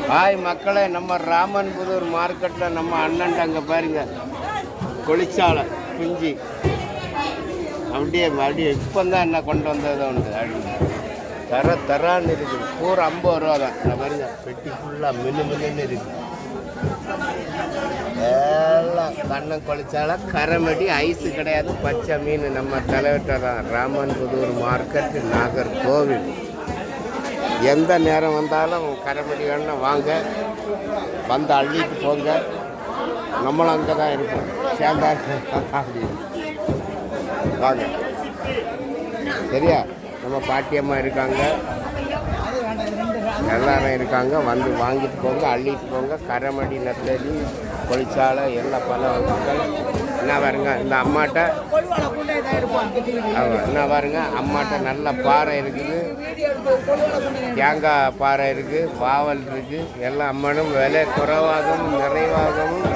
Hi மக்களே, நம்ம ராமன்புதூர் மார்க்கெட்டில் நம்ம அண்ணன் அங்கே பாருங்க கொளிச்சாலை குஞ்சு அப்படியே இப்போ தான் என்ன கொண்டு வந்தது உண்டு. தரான்னு இருக்குது. பூரா 50 ரூபா தான். நான் பாருங்க பெட்டி ஃபுல்லாக மின்னு இருக்குது. எல்லாம் கண்ணம் கொளிச்சாலை கரைமடி, ஐஸு கிடையாது, பச்சை மீன். நம்ம தலைவர்கிட்ட தான் ராமன்புதூர் மார்க்கெட்டு, நாகர்கோவில். எந்த நேரம் வந்தாலும் கரைமடி வேணும்னா வாங்க, வந்து அள்ளிட்டு போங்க. நம்மளும் அங்கே தான் இருப்போம். சேர்ந்தா வாங்க, சரியா? நம்ம பாட்டியம்மா இருக்காங்க, எல்லாரும் இருக்காங்க. வந்து வாங்கிட்டு போங்க, அள்ளிட்டு போங்க. கரைமடி, நெத்தலி, கொளிச்சாலை எல்லாம் பல வகைகள். என்ன பாருங்க இந்த அம்மாட்ட, என்ன பாருங்க அம்மாட்ட நல்ல பாறை இருக்குது, தேங்காய் பாறை இருக்குது, பாவல் இருக்குது. எல்லாம் அம்மனும் விலை குறைவாகவும் நிறைவாகவும்